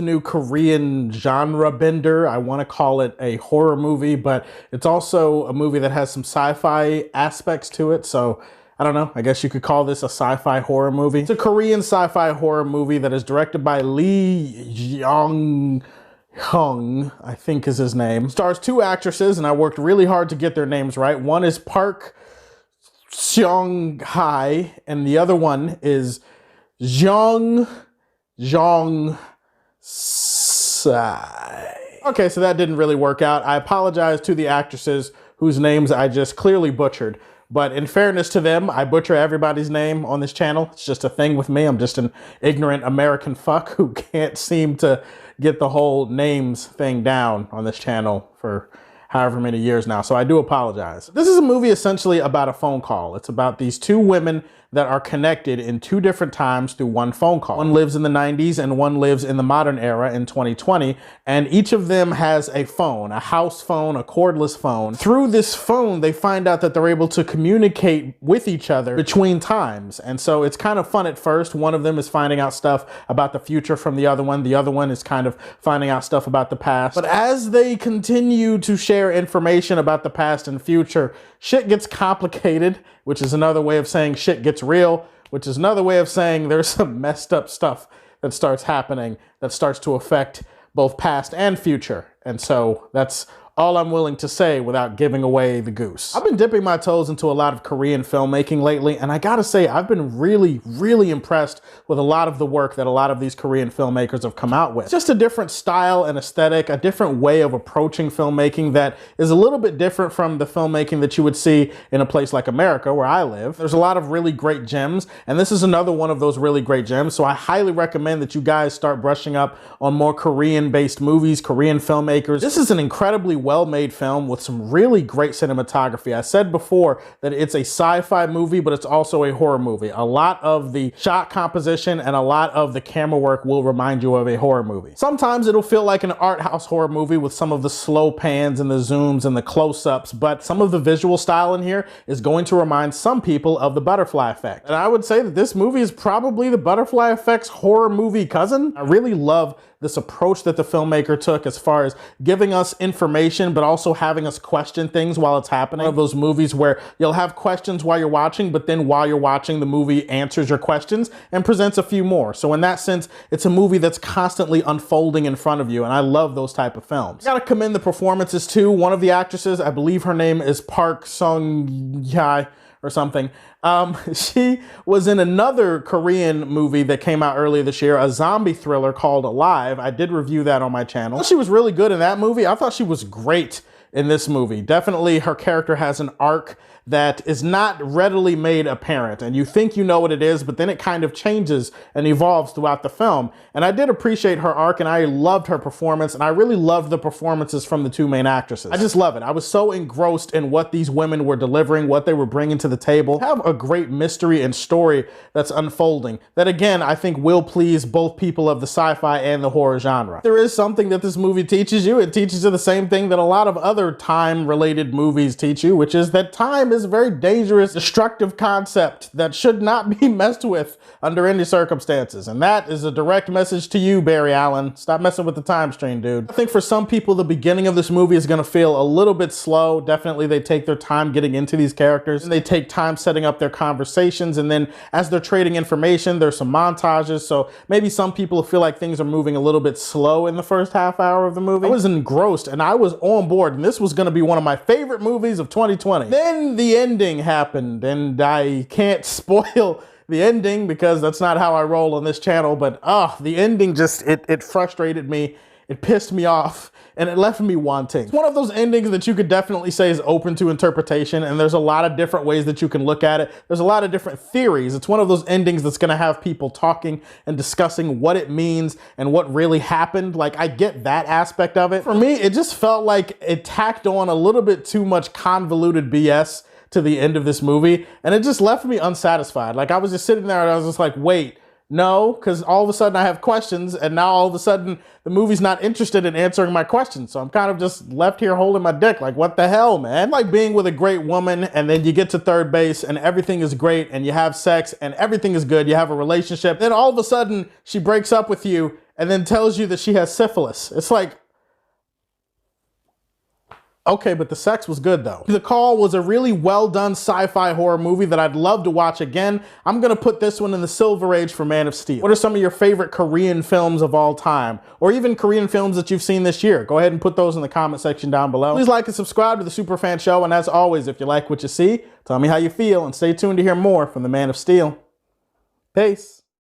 a new Korean genre bender. I want to call it a horror movie, but it's also a movie that has some sci-fi aspects to it. So I don't know, I guess you could call this a sci-fi horror movie. It's a Korean sci-fi horror movie that is directed by Lee Young-hung, I think is his name. Stars two actresses, and I worked really hard to get their names right. One is Park Seong-hae, and the other one is Jong Sai. Okay, so that didn't really work out. I apologize to the actresses whose names I just clearly butchered. But in fairness to them, I butcher everybody's name on this channel. It's just a thing with me. I'm just an ignorant American fuck who can't seem to get the whole names thing down on this channel for however many years now. So I do apologize. This is a movie essentially about a phone call. It's about these two women that are connected in two different times through one phone call. One lives in the 90s and one lives in the modern era in 2020. And each of them has a phone, a house phone, a cordless phone. Through this phone, they find out that they're able to communicate with each other between times. And so it's kind of fun at first. One of them is finding out stuff about the future from the other one. The other one is kind of finding out stuff about the past. But as they continue to share information about the past and future, shit gets complicated, which is another way of saying shit gets real, which is another way of saying there's some messed up stuff that starts happening that starts to affect both past and future. And so that's all I'm willing to say without giving away the goose. I've been dipping my toes into a lot of Korean filmmaking lately, and I gotta say, I've been really, really impressed with a lot of the work that a lot of these Korean filmmakers have come out with. It's just a different style and aesthetic, a different way of approaching filmmaking that is a little bit different from the filmmaking that you would see in a place like America, where I live. There's a lot of really great gems, and this is another one of those really great gems, so I highly recommend that you guys start brushing up on more Korean-based movies, Korean filmmakers. This is an incredibly well-made film with some really great cinematography. I said before that it's a sci-fi movie, but it's also a horror movie. A lot of the shot composition and a lot of the camera work will remind you of a horror movie. Sometimes it'll feel like an art house horror movie with some of the slow pans and the zooms and the close-ups, but some of the visual style in here is going to remind some people of the Butterfly Effect. And I would say that this movie is probably the Butterfly Effect's horror movie cousin. I really love this approach that the filmmaker took as far as giving us information, but also having us question things while it's happening. One of those movies where you'll have questions while you're watching, but then while you're watching, the movie answers your questions and presents a few more. So in that sense, it's a movie that's constantly unfolding in front of you, and I love those type of films. I gotta commend the performances too. One of the actresses, I believe her name is Park Seong-hae or something. She was in another Korean movie that came out earlier this year, a zombie thriller called Alive. I did review that on my channel. She was really good in that movie. I thought she was great in this movie. Definitely her character has an arc that is not readily made apparent, and you think you know what it is, but then it kind of changes and evolves throughout the film. And I did appreciate her arc, and I loved her performance, and I really loved the performances from the two main actresses. I just love it. I was so engrossed in what these women were delivering, what they were bringing to the table. Have a great mystery and story that's unfolding that, again, I think will please both people of the sci-fi and the horror genre. There is something that this movie teaches you. It teaches you the same thing that a lot of other time-related movies teach you, which is that time is a very dangerous, destructive concept that should not be messed with under any circumstances. And that is a direct message to you, Barry Allen. Stop messing with the time stream, dude. I think for some people, the beginning of this movie is gonna feel a little bit slow. Definitely they take their time getting into these characters, and they take time setting up their conversations, and then as they're trading information, there's some montages, so maybe some people feel like things are moving a little bit slow in the first half hour of the movie. I was engrossed, and I was on board, and this was gonna be one of my favorite movies of 2020. Then the ending happened, and I can't spoil the ending because that's not how I roll on this channel, but the ending just, it frustrated me, it pissed me off, and it left me wanting. It's one of those endings that you could definitely say is open to interpretation, and there's a lot of different ways that you can look at it. There's a lot of different theories. It's one of those endings that's gonna have people talking and discussing what it means and what really happened. Like, I get that aspect of it. For me, it just felt like it tacked on a little bit too much convoluted BS to the end of this movie, and it just left me unsatisfied. Like, I was just sitting there and I was just like, wait, no, because all of a sudden I have questions, and now all of a sudden the movie's not interested in answering my questions. So I'm kind of just left here holding my dick. Like, what the hell, man? Like being with a great woman, and then you get to third base and everything is great, and you have sex and everything is good. You have a relationship. Then all of a sudden she breaks up with you, and then tells you that she has syphilis. It's like, okay, but the sex was good though. The Call was a really well done sci-fi horror movie that I'd love to watch again. I'm gonna put this one in the Silver Age for Man of Steel. What are some of your favorite Korean films of all time? Or even Korean films that you've seen this year? Go ahead and put those in the comment section down below. Please like and subscribe to the Superfan Show, and as always, if you like what you see, tell me how you feel, and stay tuned to hear more from the Man of Steel. Peace.